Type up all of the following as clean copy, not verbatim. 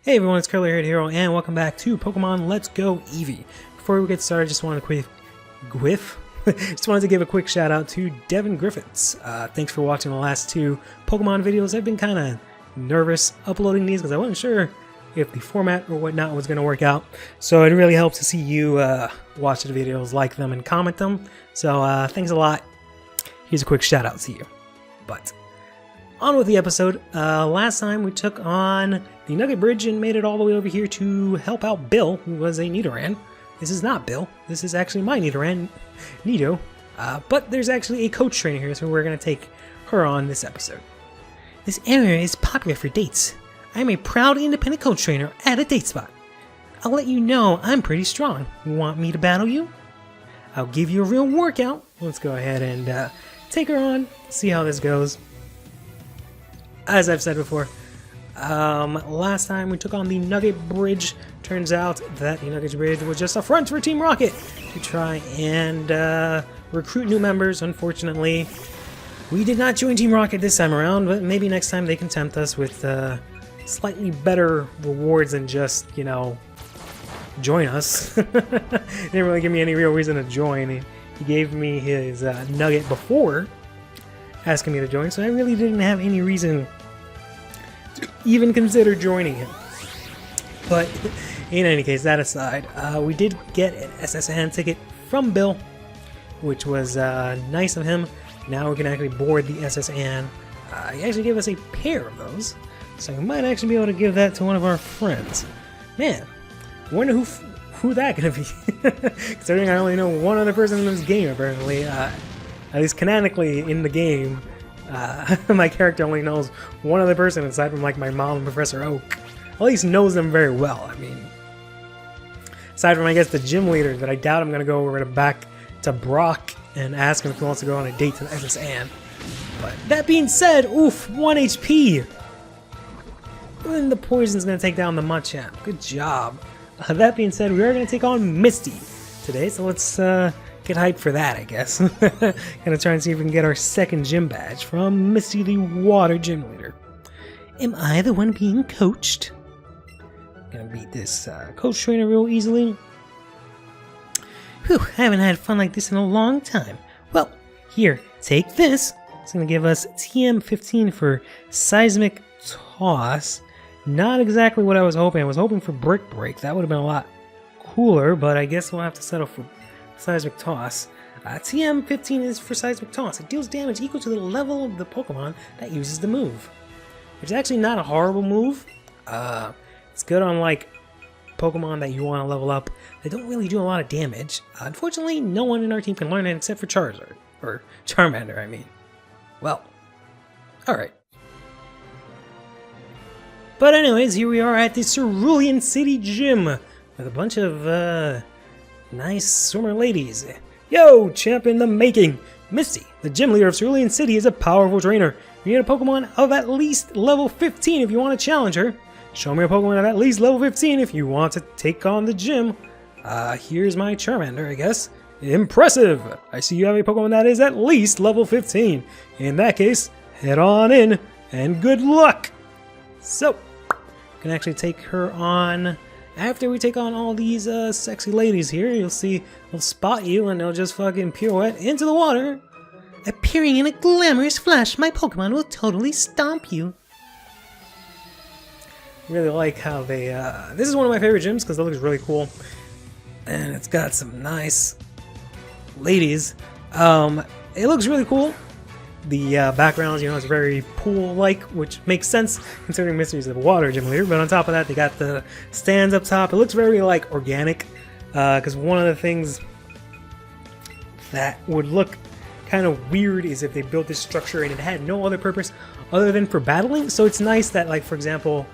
Hey everyone, it's CurlyHairedHero, and welcome back to Pokemon Let's Go Eevee. Before we get started, just wanted to give a quick shout out to Devin Griffiths. Thanks for watching the last two Pokemon videos. I've been kind of nervous uploading these because I wasn't sure if the format or whatnot was going to work out. So it really helps to see you watch the videos, like them, and comment them. So thanks a lot. Here's a quick shout out to you. But on with the episode. Last time we took on the Nugget Bridge and made it all the way over here to help out Bill, who was a Nidoran. This is not Bill. This is actually my Nidoran, Nido. But there's actually a coach trainer here, so we're going to take her on this episode. This area is popular for dates. I'm a proud independent coach trainer at a date spot. I'll let you know I'm pretty strong. Want me to battle you? I'll give you a real workout. Let's go ahead and take her on, see how this goes. As I've said before, last time we took on the Nugget Bridge. Turns out that the Nugget Bridge was just a front for Team Rocket to try and recruit new members. Unfortunately, we did not join Team Rocket this time around, but maybe next time they can tempt us with slightly better rewards than just, you know, join us. He didn't really give me any real reason to join. He gave me his Nugget before asking me to join, so I really didn't have any reason to even consider joining him. But in any case, that aside, we did get an SSN ticket from Bill, which was nice of him. Now we can actually board the SSN. He actually gave us a pair of those, so we might actually be able to give that to one of our friends. Man, I wonder who that gonna be. Considering I only know one other person in this game, apparently. At least canonically in the game, my character only knows one other person aside from like my mom and Professor Oak. At least knows them very well. I mean, aside from I guess the gym leader, that I doubt I'm gonna go over back to Brock and ask him if he wants to go on a date to the SSN. But that being said, oof, 1 HP. And the poison's gonna take down the Machamp. Good job. That being said, we are gonna take on Misty today, so let's get hyped for that, I guess. Gonna try and see if we can get our second gym badge from Misty, the water gym leader. Am I the one being coached? Gonna beat this coach trainer real easily. Whew, I haven't had fun like this in a long time. Well, here, take this. It's gonna give us TM15 for Seismic Toss. Not exactly what I was hoping. I was hoping for Brick Break. That would have been a lot cooler, but I guess we'll have to settle for Seismic Toss. TM15 is for Seismic Toss. It deals damage equal to the level of the Pokemon that uses the move. Which is actually not a horrible move. It's good on like Pokemon that you want to level up. They don't really do a lot of damage. Unfortunately, no one in our team can learn it except for Charizard. Or Charmander, I mean. Well, alright. But anyways, here we are at the Cerulean City Gym with a bunch of nice swimmer ladies. Yo, champ in the making! Misty, the gym leader of Cerulean City, is a powerful trainer. You need a Pokemon of at least level 15 if you want to challenge her. Show me a Pokemon of at least level 15 if you want to take on the gym. Here's my Charmander, I guess. Impressive! I see you have a Pokemon that is at least level 15. In that case, head on in, and good luck! So, we can actually take her on. After we take on all these sexy ladies here, you'll see they'll spot you and they'll just fucking pirouette into the water. Appearing in a glamorous flash, my Pokemon will totally stomp you. Really like how they, this is one of my favorite gyms because it looks really cool. And it's got some nice ladies. It looks really cool. The background, you know, is very pool-like, which makes sense considering Misty's a water gym leader. But on top of that, they got the stands up top. It looks very, like, organic. Because one of the things that would look kind of weird is if they built this structure and it had no other purpose other than for battling. So it's nice that, like, for example,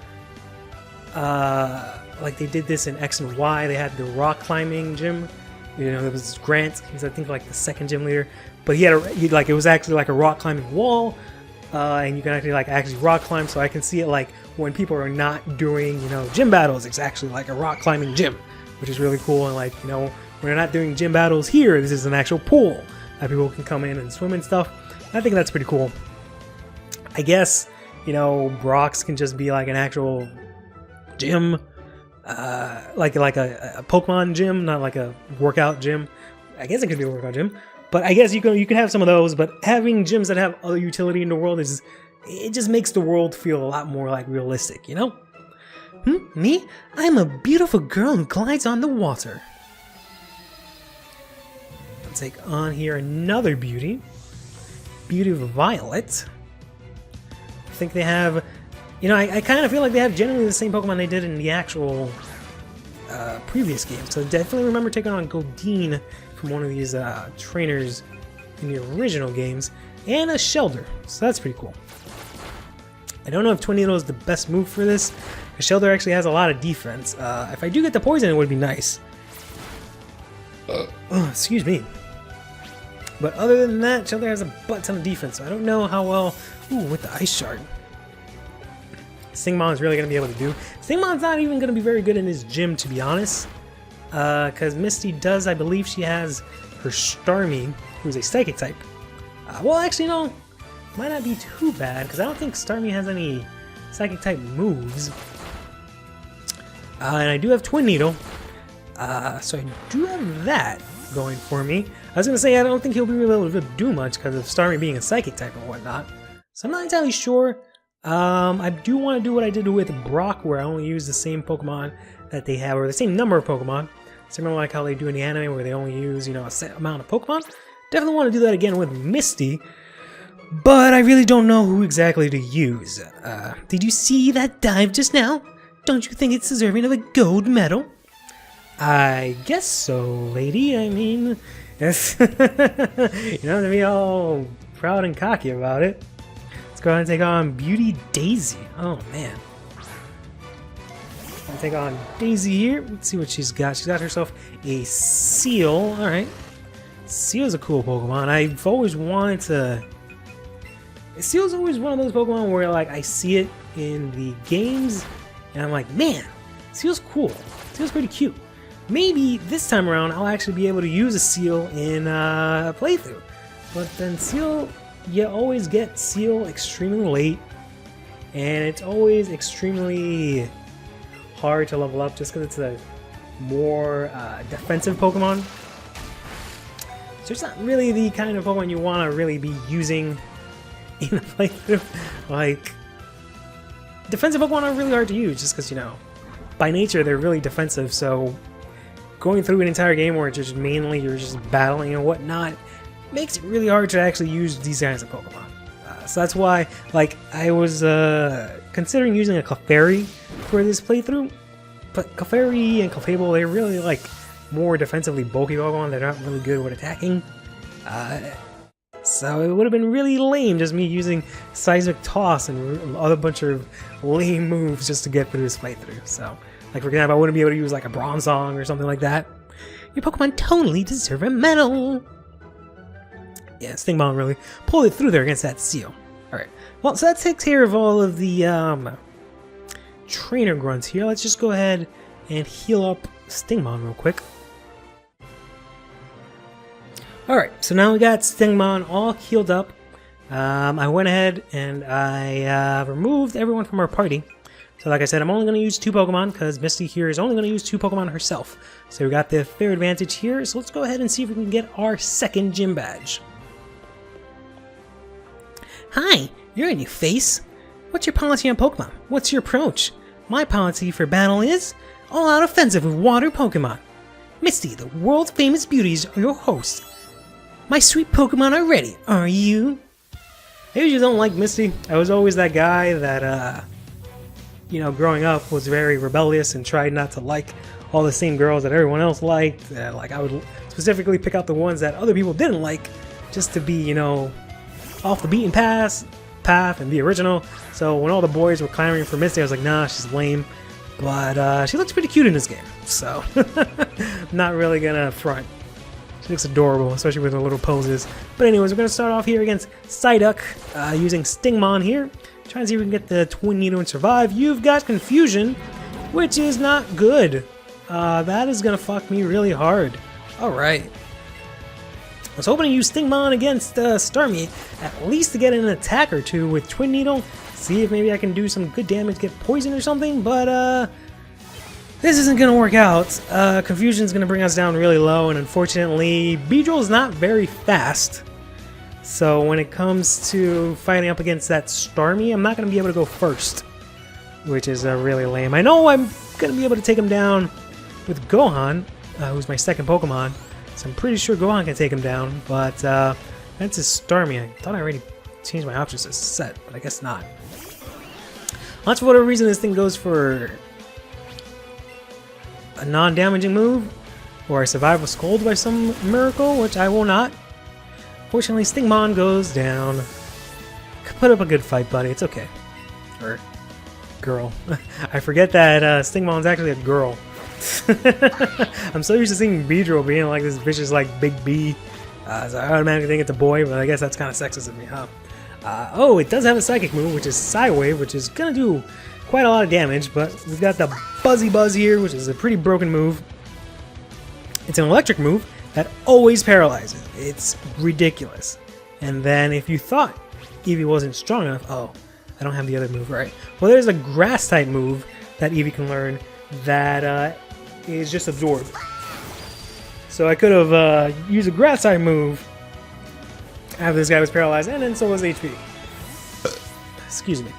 like they did this in X and Y. They had the rock climbing gym. You know, there was Grant. He was, I think, like the second gym leader. But he had like it was actually like a rock climbing wall, and you can actually rock climb. So I can see it like when people are not doing, you know, gym battles, it's actually like a rock climbing gym, which is really cool. And like, you know, when they're not doing gym battles here, this is an actual pool that people can come in and swim and stuff. I think that's pretty cool. I guess, you know, Brock's can just be like an actual gym, like a Pokemon gym, not like a workout gym. I guess it could be a workout gym, but I guess you can have some of those. But having gyms that have other utility in the world it just makes the world feel a lot more like realistic, you know? Me? I'm a beautiful girl who glides on the water. Let's take on here another beauty. Beauty Violet. I think they have, you know, I kind of feel like they have generally the same Pokemon they did in the actual previous game. So definitely remember taking on Goldeen from one of these trainers in the original games, and a Shelder. So that's pretty cool. I don't know if Tornado is the best move for this. Shelder actually has a lot of defense. If I do get the poison, it would be nice. Excuse me. But other than that, Shelder has a butt ton of defense, so I don't know how well... Ooh, with the Ice Shard. Stingmon is really going to be able to do. Stingmon's not even going to be very good in his gym, to be honest. Because Misty does, I believe she has her Starmie, who's a Psychic type. Well, actually, no. Might not be too bad, because I don't think Starmie has any Psychic type moves. And I do have Twin Needle. So I do have that going for me. I was going to say, I don't think he'll be able to do much because of Starmie being a Psychic type or whatnot. So I'm not entirely sure. I do want to do what I did with Brock, where I only use the same Pokemon that they have, or the same number of Pokemon. Similar like how they do in the anime, where they only use, you know, a set amount of Pokemon. Definitely want to do that again with Misty. But I really don't know who exactly to use. Did you see that dive just now? Don't you think it's deserving of a gold medal? I guess so, lady. I mean, yes. You know, to be all proud and cocky about it. Let's go ahead and take on Beauty Daisy. Oh, man. I'll take on Daisy here. Let's see what she's got. She's got herself a Seal. Alright. Seal's a cool Pokemon. I've always wanted to... Seal's always one of those Pokemon where, like, I see it in the games, and I'm like, man, Seal's cool. Seal's pretty cute. Maybe this time around I'll actually be able to use a Seal in a playthrough. But then Seal, you always get Seal extremely late, and it's always extremely hard to level up just because it's a more defensive Pokemon. So it's not really the kind of Pokemon you want to really be using in a playthrough. Like, defensive Pokemon are really hard to use just because, you know, by nature they're really defensive, so going through an entire game where it's just mainly you're just battling and whatnot makes it really hard to actually use these kinds of Pokemon. So that's why, like, I was considering using a Clefairy for this playthrough, but Clefairy and Clefable, they're really, like, more defensively bulky Pokemon. They're not really good with attacking. So it would have been really lame just me using Seismic Toss and other bunch of lame moves just to get through this playthrough. So, like, for example, I wouldn't be able to use like a Bronzong or something like that. Your Pokemon totally deserve a medal. Yeah, Stingmon really pulled it through there against that Seal. Alright, well, so that takes care of all of the trainer grunts here. Let's just go ahead and heal up Stingmon real quick. Alright, so now we got Stingmon all healed up. I went ahead and I removed everyone from our party. So like I said, I'm only going to use 2 Pokemon because Misty here is only going to use 2 Pokemon herself. So we got the fair advantage here. So let's go ahead and see if we can get our second gym badge. Hi, you're a new face. What's your policy on Pokemon? What's your approach? My policy for battle is all-out offensive with water Pokemon. Misty, the world's famous beauties, are your host. My sweet Pokemon are ready. Are you? I usually don't like Misty. I was always that guy that, you know, growing up was very rebellious and tried not to like all the same girls that everyone else liked. Like, I would specifically pick out the ones that other people didn't like just to be, you know, off the beaten path and be original. So when all the boys were clamoring for Misty, I was like, nah, she's lame. But she looks pretty cute in this game, so not really gonna front. She looks adorable, especially with her little poses. But anyways, we're gonna start off here against Psyduck, using Stingmon here. Trying to see if we can get the Twin Needle and survive. You've got Confusion, which is not good. That is gonna fuck me really hard. Alright. I was hoping to use Stingmon against Starmie, at least to get an attack or two with Twin Needle. See if maybe I can do some good damage, get poison or something, but This isn't gonna work out. Confusion's gonna bring us down really low, and unfortunately, Beedrill's not very fast. So when it comes to fighting up against that Starmie, I'm not gonna be able to go first, which is really lame. I know I'm gonna be able to take him down with Gohan, who's my second Pokemon, so I'm pretty sure Gohan can take him down, but that's his Starmie. I thought I already changed my options to set, but I guess not. That's for whatever reason this thing goes for a non-damaging move, or I survive with Scold by some miracle, which I will not. Fortunately, Stingmon goes down. Put up a good fight, buddy. It's okay. Or girl. I forget that Stingmon's actually a girl. I'm so used to seeing Beedrill being like this vicious, like, big B. So I automatically think it's a boy, but I guess that's kind of sexist of me, huh? Oh, it does have a psychic move, which is Psywave, which is gonna do quite a lot of damage, but we've got the Buzzy Buzz here, which is a pretty broken move. It's an electric move that always paralyzes. It's ridiculous. And then if you thought Eevee wasn't strong enough, oh, I don't have the other move right. Well, there's a grass type move that Eevee can learn that is just Absorb. So I could have used a grass type move after this guy was paralyzed, and then so was HP. Excuse me.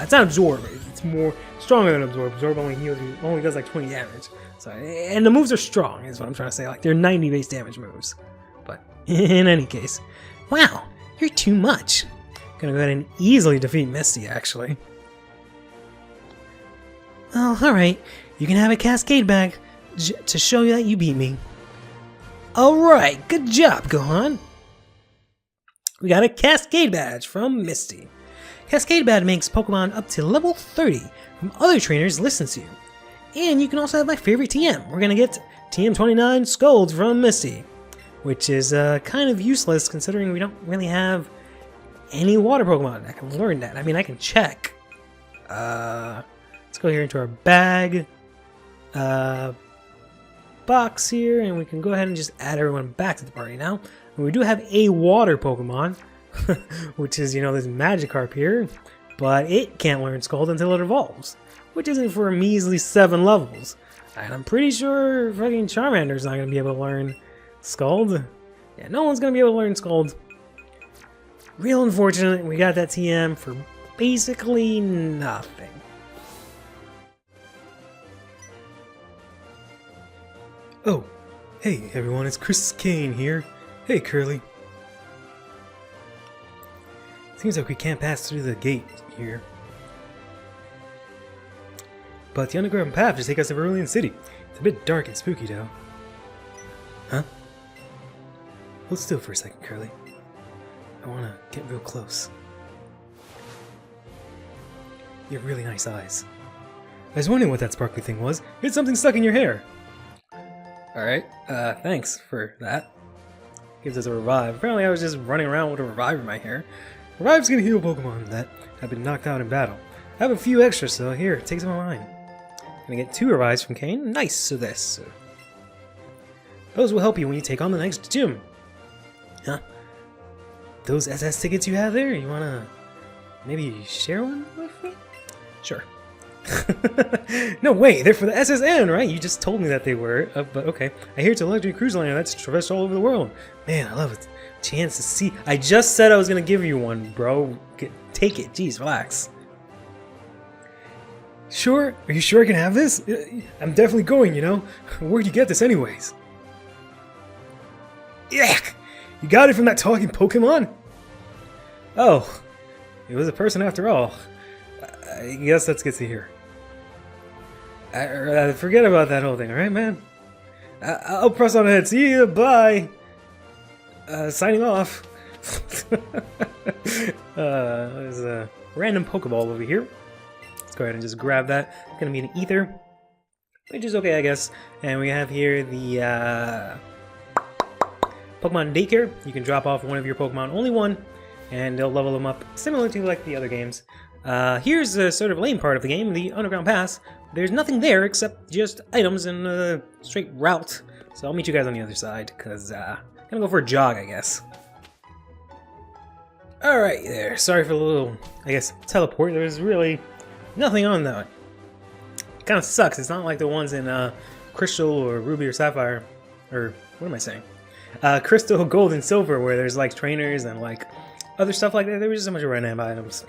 It's not Absorb. It's more stronger than Absorb. Absorb only heals you, only does like 20 damage. So, and the moves are strong, is what I'm trying to say. Like, they're 90 base damage moves. But in any case, wow, you're too much. Gonna go ahead and easily defeat Misty, actually. Oh, alright. You can have a Cascade bag to show you that you beat me. Alright, good job, Gohan. We got a Cascade badge from Misty. Cascade badge makes Pokemon up to level 30 from other trainers listen to you. And you can also have my favorite TM. We're gonna get TM29 Scold from Misty, which is kind of useless considering we don't really have any water Pokemon that can learn that. I mean, I can check. Let's go here into our bag box here, and we can go ahead and just add everyone back to the party now. And we do have a water Pokemon, which is, you know, this Magikarp here, but it can't learn Scald until it evolves, which isn't for a measly 7 levels. And I'm pretty sure fucking Charmander's not going to be able to learn Scald. Yeah, no one's going to be able to learn Scald. Real unfortunate, we got that TM for basically nothing. Oh, hey everyone, it's Chris Kane here. Hey Curly. Seems like we can't pass through the gate here. But the underground path just takes us to Verulian City. It's a bit dark and spooky though. Huh? Hold still for a second, Curly. I wanna get real close. You have really nice eyes. I was wondering what that sparkly thing was. It's something stuck in your hair. Alright, thanks for that. Gives us a revive. Apparently I was just running around with a revive in my hair. Revive's gonna heal Pokemon that have been knocked out in battle. I have a few extras, so here, take some of mine. Gonna get 2 revives from Kane. Nice, so this. Those will help you when you take on the next gym. Huh? Those SS tickets you have there, you wanna maybe share one with me? Sure. No way, they're for the SSN, right? You just told me that they were, but okay. I hear it's a luxury cruise liner that's traversed all over the world. Man, I love it. Chance to see. I just said I was gonna give you one, bro. Take it. Jeez, relax. Sure? Are you sure I can have this? I'm definitely going, you know. Where'd you get this anyways? Yuck! You got it from that talking Pokemon? Oh, it was a person after all. I guess that's good to hear. Forget about that whole thing, alright, man? I'll press on ahead. See you, bye! Signing off. There's a random Pokeball over here. Let's go ahead and just grab that. It's gonna be an Ether, which is okay, I guess. And we have here the Pokemon Daycare. You can drop off one of your Pokemon, only one, and they'll level them up, similar to like the other games. Here's the sort of lame part of the game, the Underground Pass. There's nothing there except just items and a straight route. So I'll meet you guys on the other side, because I'm gonna go for a jog, I guess. Alright there, sorry for the little, I guess, teleport. There's really nothing on that kind of sucks. It's not like the ones in Crystal or Ruby or Sapphire, or what am I saying? Crystal, Gold, and Silver, where there's like trainers and like other stuff like that. There was just a bunch of random items.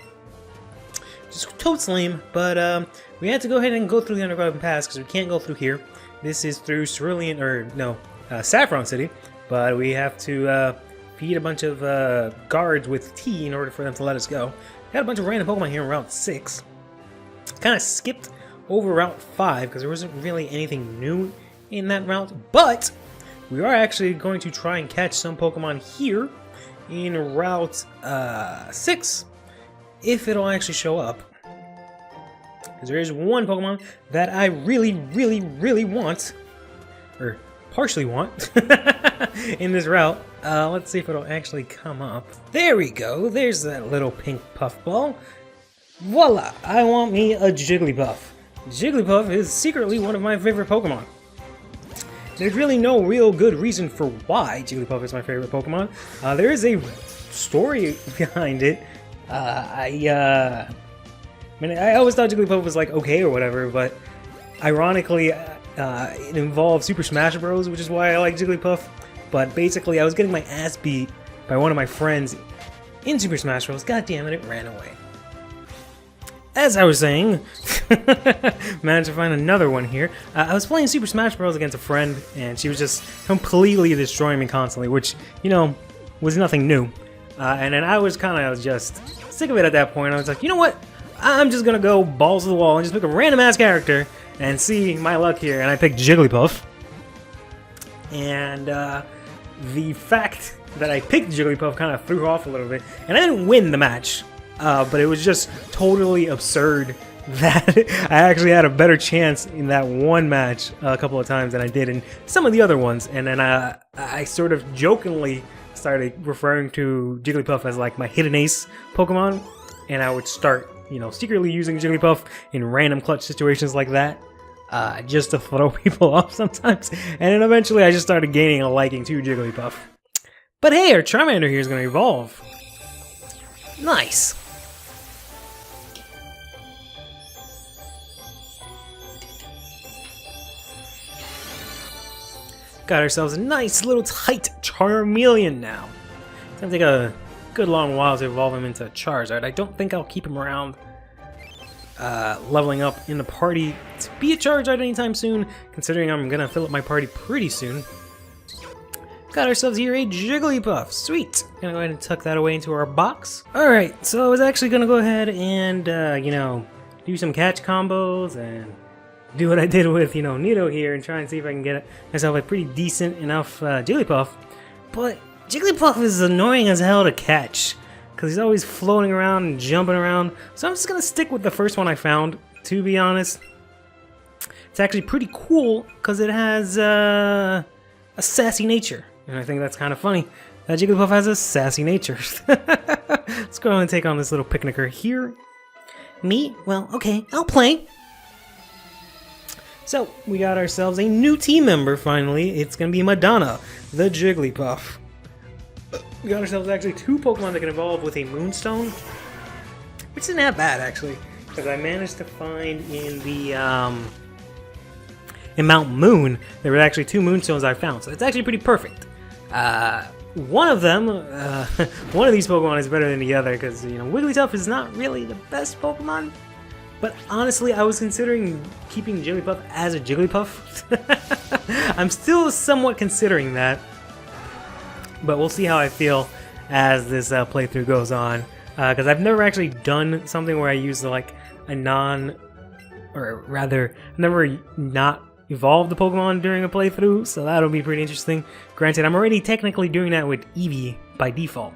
Just totes lame, but we had to go ahead and go through the Underground Pass because we can't go through here. This is through Cerulean, or no, Saffron City, but we have to feed a bunch of guards with tea in order for them to let us go. Got a bunch of random Pokemon here in Route 6. Kind of skipped over Route 5 because there wasn't really anything new in that route, but we are actually going to try and catch some Pokemon here in Route 6, if it'll actually show up. Because there is one Pokemon that I really want, or partially want, in this route. Let's see if it'll actually come up. There we go, there's that little pink puffball. Voila, I want me a Jigglypuff. Jigglypuff is secretly one of my favorite Pokemon. There's really no real good reason for why Jigglypuff is my favorite Pokemon. There is a story behind it. I mean, I always thought Jigglypuff was like okay or whatever, but ironically, it involved Super Smash Bros., which is why I like Jigglypuff. But basically, I was getting my ass beat by one of my friends in Super Smash Bros. God damn it, it ran away. As I was saying, managed to find another one here. I was playing Super Smash Bros. Against a friend, and she was just completely destroying me constantly, which, you know, was nothing new. And then I was kind of just sick of it at that point. I was like, you know what? I'm just gonna go balls to the wall and just pick a random-ass character and see my luck here. And I picked Jigglypuff. And the fact that I picked Jigglypuff kind of threw her off a little bit. And I didn't win the match. But it was just totally absurd that I actually had a better chance in that one match a couple of times than I did in some of the other ones. And then I sort of jokingly started referring to Jigglypuff as like my hidden ace Pokemon. And I would start, you know, secretly using Jigglypuff in random clutch situations like that. Just to throw people off sometimes. And then eventually I just started gaining a liking to Jigglypuff. But hey, our Charmander here is going to evolve. Nice. Got ourselves a nice little tight Charmeleon now. It's gonna take a good long while to evolve him into Charizard. I don't think I'll keep him around leveling up in the party to be a Charizard anytime soon, considering I'm gonna fill up my party pretty soon. Got ourselves here a Jigglypuff. Sweet. Gonna go ahead and tuck that away into our box. Alright, so I was actually gonna go ahead and, you know, do some catch combos and do what I did with, you know, Nido here and try and see if I can get myself a pretty decent enough Jigglypuff. But Jigglypuff is annoying as hell to catch because he's always floating around and jumping around. So I'm just gonna stick with the first one I found, to be honest. It's actually pretty cool because it has a sassy nature. And I think that's kind of funny. That Jigglypuff has a sassy nature. Let's go ahead and take on this little picnicker here. Me? Well, okay, I'll play. So, we got ourselves a new team member, finally. It's going to be Madonna, the Jigglypuff. We got ourselves actually two Pokemon that can evolve with a Moonstone. Which isn't that bad, actually. Because I managed to find in the, in Mount Moon, there were actually two Moonstones I found. So, it's actually pretty perfect. One of them, one of these Pokemon is better than the other. Because, you know, Wigglytuff is not really the best Pokemon. But honestly, I was considering keeping Jigglypuff as a Jigglypuff. I'm still somewhat considering that. But we'll see how I feel as this playthrough goes on. Because I've never actually done something where I use like a or rather, I've never not evolved the Pokemon during a playthrough. So that'll be pretty interesting. Granted, I'm already technically doing that with Eevee by default.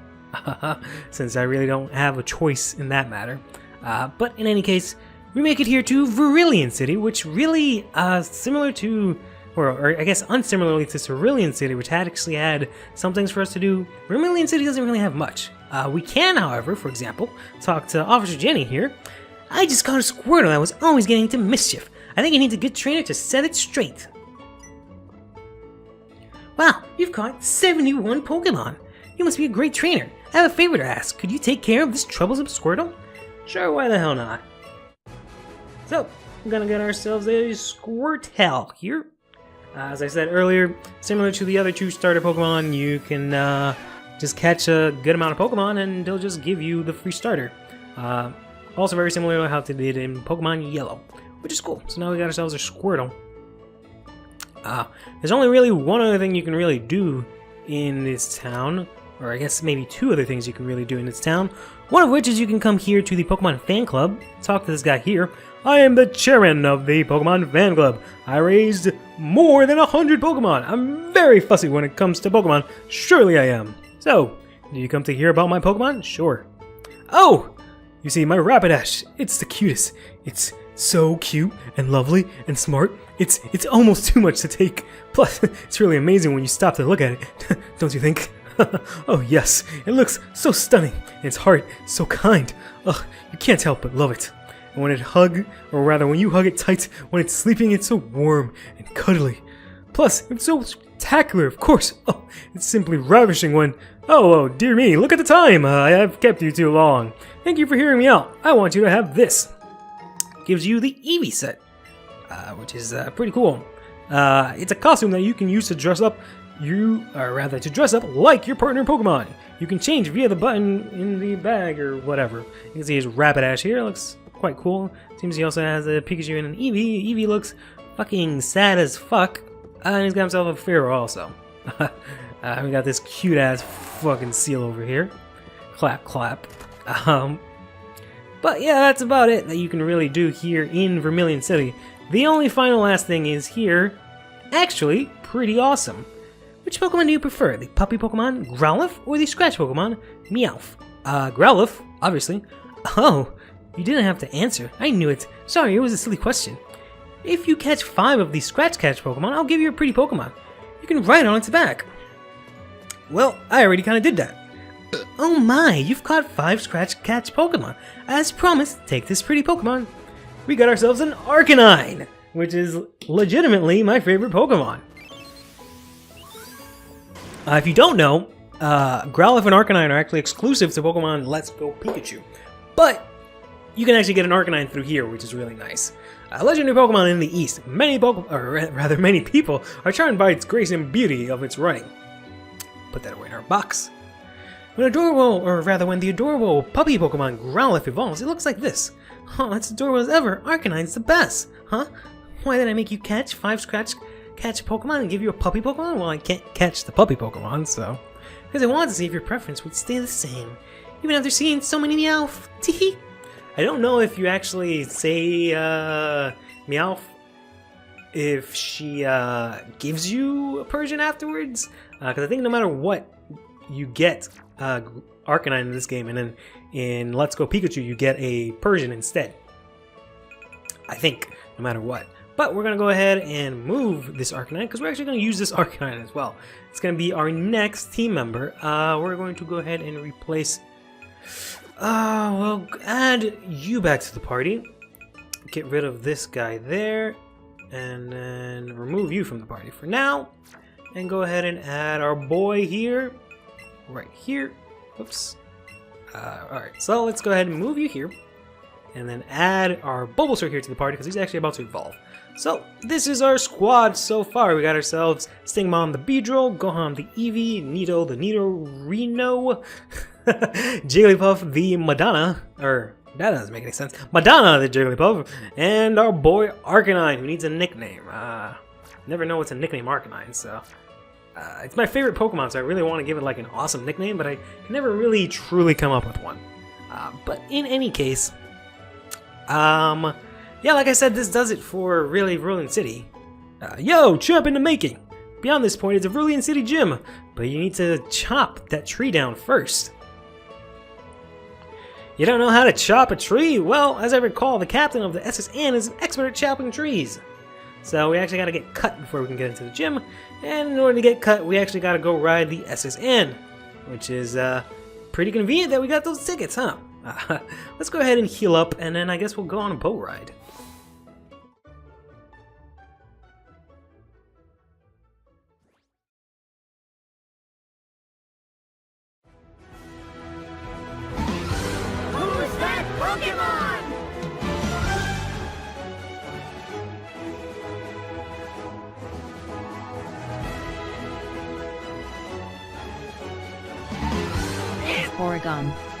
Since I really don't have a choice in that matter. But in any case, we make it here to Vermilion City, which really, similar to, or I guess unsimilarly to Cerulean City, which actually had some things for us to do, Vermilion City doesn't really have much. We can, however, for example, talk to Officer Jenny here. I just caught a Squirtle that was always getting into mischief. I think you need a good trainer to set it straight. Wow, you've caught 71 Pokemon. You must be a great trainer. I have a favor to ask. Could you take care of this troublesome Squirtle? Sure, why the hell not? So, we're gonna get ourselves a Squirtle here. As I said earlier, similar to the other 2 starter Pokemon, you can just catch a good amount of Pokemon and they'll just give you the free starter. Also very similar to how they did in Pokemon Yellow, which is cool. So now we got ourselves a Squirtle. There's only really one other thing you can really do in this town, or I guess maybe 2 other things you can really do in this town. One of which is you can come here to the Pokemon Fan Club, talk to this guy here. I am the chairman of the Pokemon Fan Club. I raised more than 100 Pokemon. I'm very fussy when it comes to Pokemon. Surely I am. So, do you come to hear about my Pokemon? Sure. Oh! You see, my Rapidash, it's the cutest. It's so cute and lovely and smart. It's almost too much to take. Plus, it's really amazing when you stop to look at it. Don't you think? Oh yes, it looks so stunning. And its heart so kind. Ugh, you can't help but love it. And when when you hug it tight, when it's sleeping, it's so warm and cuddly. Plus, it's so spectacular, of course. Oh, it's simply ravishing when... Oh, dear me, look at the time. I have kept you too long. Thank you for hearing me out. I want you to have this. Gives you the Eevee set, which is pretty cool. It's a costume that you can use to dress up like your partner Pokemon. You can change via the button in the bag or whatever. You can see his Rapidash here. It looks quite cool. Seems he also has a Pikachu and an Eevee. Eevee looks fucking sad as fuck. And he's got himself a Pharaoh also. We got this cute ass fucking seal over here. Clap, clap. But yeah, that's about it that you can really do here in Vermilion City. The only final last thing is here, actually pretty awesome. Which Pokemon do you prefer? The puppy Pokemon, Growlithe, or the scratch Pokemon, Meowth? Growlithe, obviously. Oh, you didn't have to answer. I knew it. Sorry, it was a silly question. If you catch 5 of the scratch catch Pokemon, I'll give you a pretty Pokemon. You can write on its back. Well, I already kind of did that. Oh my, you've caught 5 scratch catch Pokemon. As promised, take this pretty Pokemon. We got ourselves an Arcanine, which is legitimately my favorite Pokemon. If you don't know, Growlithe and Arcanine are actually exclusive to Pokemon Let's Go Pikachu. But you can actually get an Arcanine through here, which is really nice. Legendary Pokemon in the East. Many people are charmed by its grace and beauty of its running. Put that away in our box. When the adorable puppy Pokemon Growlithe evolves, it looks like this. Oh, that's adorable as ever. Arcanine's the best. Huh? Why did I make you catch 5 scratch catch Pokemon and give you a puppy Pokemon? Well, I can't catch the puppy Pokemon, so... Because I wanted to see if your preference would stay the same, even after seeing so many Meowth. Teehee. I don't know if you actually say, Meowth if she, gives you a Persian afterwards. Because I think no matter what, you get Arcanine in this game, and then in Let's Go Pikachu, you get a Persian instead. I think, no matter what. But we're going to go ahead and move this Arcanine, because we're actually going to use this Arcanine as well. It's going to be our next team member. We're going to go ahead and replace... we'll add you back to the party. Get rid of this guy there. And then remove you from the party for now. And go ahead and add our boy here. Right here. Whoops. Alright, so let's go ahead and move you here. And then add our Bulbasaur here to the party, because he's actually about to evolve. So, this is our squad so far. We got ourselves Stingmon the Beedrill, Gohan the Eevee, Nido the Nidorino, Jigglypuff the Madonna, or that doesn't make any sense, Madonna the Jigglypuff, and our boy Arcanine, who needs a nickname. Never know what's a nickname Arcanine, so... it's my favorite Pokemon, so I really want to give it like an awesome nickname, but I can never really truly come up with one. But in any case, yeah, like I said, this does it for really Vermilion City. Yo, champ in the making! Beyond this point is a Vermilion City gym, but you need to chop that tree down first. You don't know how to chop a tree? Well, as I recall, the captain of the SSN is an expert at chopping trees. So we actually got to get cut before we can get into the gym, and in order to get cut, we actually got to go ride the SSN, which is pretty convenient that we got those tickets, huh? Let's go ahead and heal up, and then I guess we'll go on a boat ride. Who's that Pokémon? Oregon.